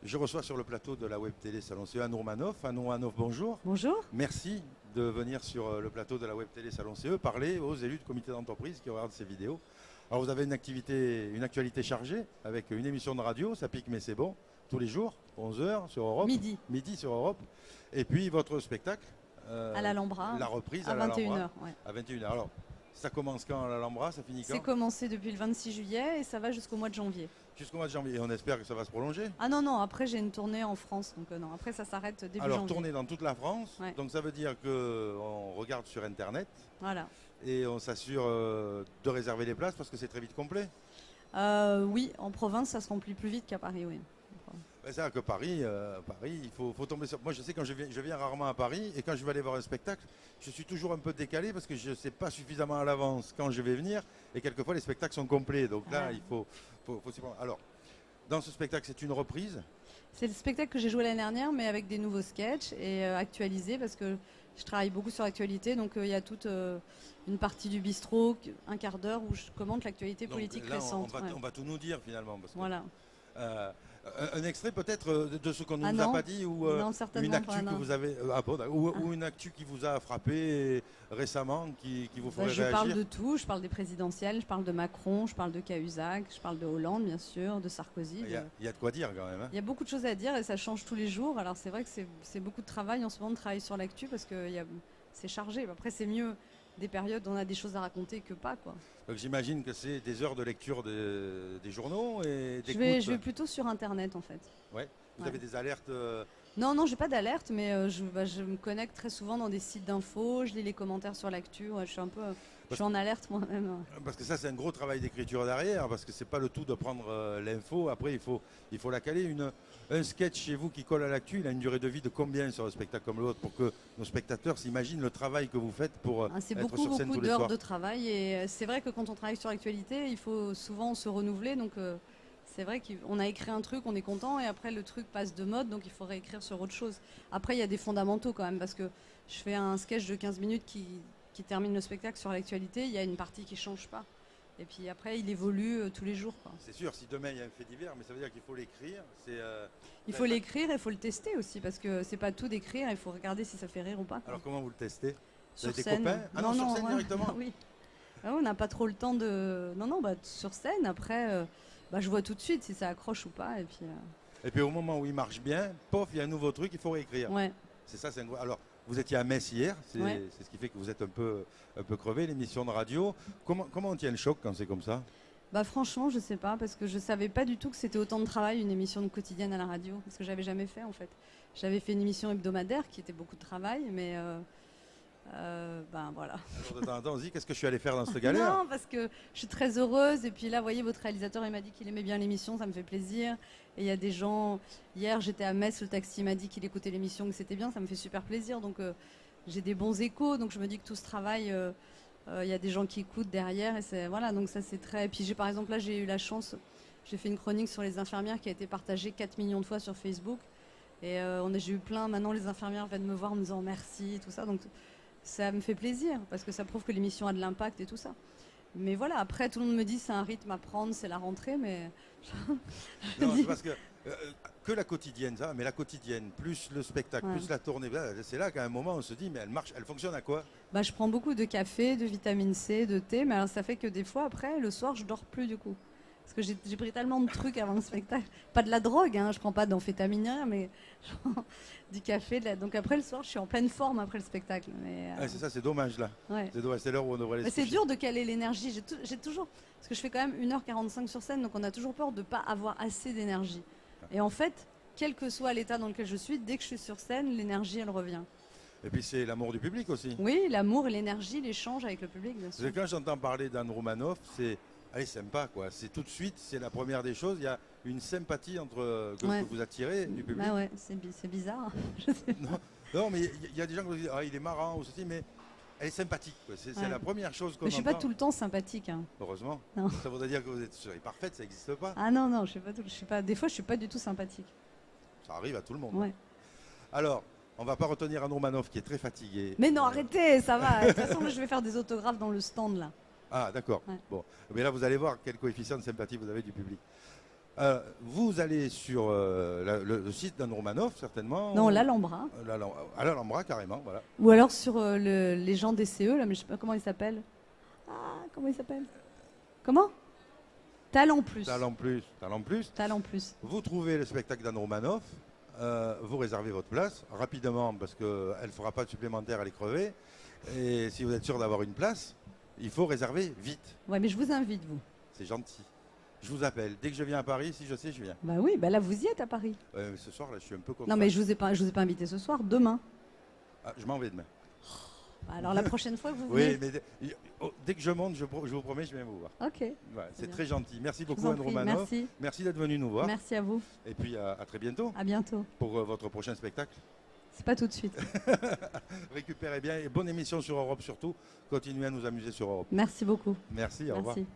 Je reçois sur le plateau de la web télé Salon CE Anne Roumanoff. Anne Roumanoff, bonjour. Bonjour. Merci de venir sur le plateau de la web télé Salon CE parler aux élus de comité d'entreprise qui regardent ces vidéos. Alors vous avez une actualité chargée avec une émission de radio, ça pique mais c'est bon, tous les jours, 11h sur Europe. Midi sur Europe. Et puis votre spectacle. À l'Alhambra. La reprise à à 21h. Ouais. À 21h. Alors, ça commence quand à l'Alhambra, ça finit quand? C'est commencé depuis le 26 juillet et ça va jusqu'au mois de janvier. Jusqu'au mois de janvier. Et on espère que ça va se prolonger? Ah non, après j'ai une tournée en France, donc non, après ça s'arrête début janvier. Alors tournée dans toute la France, ouais. Donc ça veut dire qu'on regarde sur Internet. Voilà. Et on s'assure de réserver les places parce que c'est très vite complet. Oui, en province ça se remplit plus vite qu'à Paris, oui. C'est vrai que Paris, il faut tomber sur... Moi je sais quand je viens rarement à Paris et quand je vais aller voir un spectacle, je suis toujours un peu décalé parce que je ne sais pas suffisamment à l'avance quand je vais venir et quelquefois les spectacles sont complets. Donc là, il faut s'y prendre. Alors, dans ce spectacle, c'est une reprise? C'est le spectacle que j'ai joué l'année dernière mais avec des nouveaux sketchs et actualisés parce que je travaille beaucoup sur l'actualité. Donc il y a toute une partie du bistrot, un quart d'heure où je commente l'actualité politique récente. On va tout nous dire finalement. Parce que, voilà. Un extrait peut-être de ce qu'on ne nous a pas dit ou une actu que vous avez ou une actu qui vous a frappé récemment qui vous ferait réagir? Je parle de tout, je parle des présidentielles, je parle de Macron, je parle de Cahuzac, je parle de Hollande bien sûr, de Sarkozy. Il y a de quoi dire quand même. Il y a beaucoup de choses à dire et ça change tous les jours. Alors c'est vrai que c'est beaucoup de travail en ce moment de travailler sur l'actu parce que c'est chargé. Après c'est mieux des périodes où on a des choses à raconter que pas, quoi. Donc j'imagine que c'est des heures de lecture des journaux et d'écoute. Je vais plutôt sur Internet en fait. Ouais. Vous avez des alertes Non, j'ai pas d'alerte, mais je me connecte très souvent dans des sites d'infos, je lis les commentaires sur l'actu, je suis en alerte moi-même. Parce que ça c'est un gros travail d'écriture derrière, parce que c'est pas le tout de prendre l'info, après il faut la caler. Un sketch chez vous qui colle à l'actu, il a une durée de vie de combien sur un spectacle comme l'autre pour que nos spectateurs s'imaginent le travail que vous faites pour être sur scène tous les soirs? C'est beaucoup d'heures de travail et c'est vrai que quand on travaille sur l'actualité, il faut souvent se renouveler, donc c'est vrai qu'on a écrit un truc, on est content et après le truc passe de mode, donc il faut réécrire sur autre chose. Après il y a des fondamentaux quand même parce que je fais un sketch de 15 minutes qui termine le spectacle sur l'actualité, il y a une partie qui ne change pas. Et puis après, il évolue tous les jours. C'est sûr, si demain il y a un fait divers, mais ça veut dire qu'il faut l'écrire. Il faut l'écrire et il faut le tester aussi, parce que c'est pas tout d'écrire, il faut regarder si ça fait rire ou pas. Alors comment vous le testez? Sur des scène. Copains? Ah non, sur scène directement. Oui. On n'a pas trop le temps de... Non, sur scène, après, je vois tout de suite si ça accroche ou pas. Et puis au moment où il marche bien, pof, il y a un nouveau truc, il faut réécrire. Ouais. C'est ça, c'est un gros... Alors, vous étiez à Metz hier, c'est ce qui fait que vous êtes un peu crevé, l'émission de radio. Comment on tient le choc quand c'est comme ça? Franchement, je sais pas, parce que je savais pas du tout que c'était autant de travail, une émission de quotidienne à la radio, parce que j'avais jamais fait en fait. J'avais fait une émission hebdomadaire qui était beaucoup de travail, mais voilà. Alors de temps en temps, on se dit, qu'est-ce que je suis allé faire dans cette galère? Non, parce que je suis très heureuse, et puis là, vous voyez, votre réalisateur, il m'a dit qu'il aimait bien l'émission, ça me fait plaisir. Et il y a des gens, hier j'étais à Metz, le taxi m'a dit qu'il écoutait l'émission, que c'était bien, ça me fait super plaisir, donc j'ai des bons échos, donc je me dis que tout ce travail... il y a des gens qui écoutent derrière et voilà, donc ça c'est très... Et puis par exemple là j'ai eu la chance, j'ai fait une chronique sur les infirmières qui a été partagée 4 millions de fois sur Facebook et j'ai eu plein, maintenant les infirmières viennent me voir en me disant merci et tout ça, donc ça me fait plaisir parce que ça prouve que l'émission a de l'impact et tout ça. Mais voilà, après tout le monde me dit c'est un rythme à prendre, c'est la rentrée, mais... Non, c'est parce que la quotidienne, ça, mais la quotidienne, plus le spectacle, plus la tournée, c'est là qu'à un moment on se dit mais elle marche, elle fonctionne à quoi? Je prends beaucoup de café, de vitamine C, de thé, mais alors ça fait que des fois après, le soir, je dors plus du coup. Parce que j'ai pris tellement de trucs avant le spectacle. Pas de la drogue, hein, je prends pas d'amphétamine, rien, mais du café. Donc après le soir, je suis en pleine forme après le spectacle. C'est ça, c'est dommage là. Ouais. C'est dommage, c'est l'heure où on devrait les C'est dur de caler l'énergie. J'ai toujours... Parce que je fais quand même 1h45 sur scène, donc on a toujours peur de ne pas avoir assez d'énergie. Et en fait, quel que soit l'état dans lequel je suis, dès que je suis sur scène, l'énergie, elle revient. Et puis c'est l'amour du public aussi. Oui, l'amour et l'énergie, l'échange avec le public, bien sûr. Parce que quand j'entends parler d'Anne Roumanoff, c'est sympa quoi. C'est tout de suite, c'est la première des choses. Il y a une sympathie que vous attirez du public. Ouais, c'est bizarre. Non, mais il y a des gens qui disent il est marrant ou ceci, mais elle est sympathique. C'est la première chose qu'on entend. Mais je suis pas tout le temps sympathique. Hein. Heureusement. Non. Ça voudrait dire que vous êtes parfaite, ça n'existe pas. Ah non, je suis pas. Des fois, je suis pas du tout sympathique. Ça arrive à tout le monde. Ouais. Alors. On va pas retenir Anne Roumanoff qui est très fatigué. Mais non, arrêtez, ça va. De toute façon, je vais faire des autographes dans le stand là. Ah d'accord. Ouais. Bon, mais là vous allez voir quel coefficient de sympathie vous avez du public. Vous allez sur le site d'Anne Romanoff, certainement. Non, l'Alhambra. À l'Alhambra, carrément, voilà. Ou alors sur les gens des CE, là, mais je sais pas comment ils s'appellent. Ah, comment ils s'appellent? Comment? Talent Plus. Talent Plus, Talent Plus. Talent Plus. Vous trouvez le spectacle d'Anne Romanoff, vous réservez votre place rapidement parce qu'elle ne fera pas de supplémentaire, elle est crevée. Et si vous êtes sûr d'avoir une place, il faut réserver vite. Ouais, mais je vous invite, vous. C'est gentil. Je vous appelle. Dès que je viens à Paris, si je sais, je viens. Bah oui, bah là, vous y êtes à Paris. Mais ce soir, là, je suis un peu content. Non, mais je vous ai pas invité ce soir, demain. Ah, je m'en vais demain. Bah, alors la prochaine fois que vous Oui, venez. mais dès que je monte, je vous promets, je viens vous voir. Ok. Ouais, c'est bien. très gentil. Merci Je vous beaucoup, en Anne prie, Romanoff. merci. Merci d'être venu nous voir. Merci à vous. Et puis à très bientôt À bientôt. pour votre prochain spectacle. C'est pas tout de suite. Récupérez bien et bonne émission sur Europe surtout. Continuez à nous amuser sur Europe. Merci beaucoup. Merci, au revoir. Merci.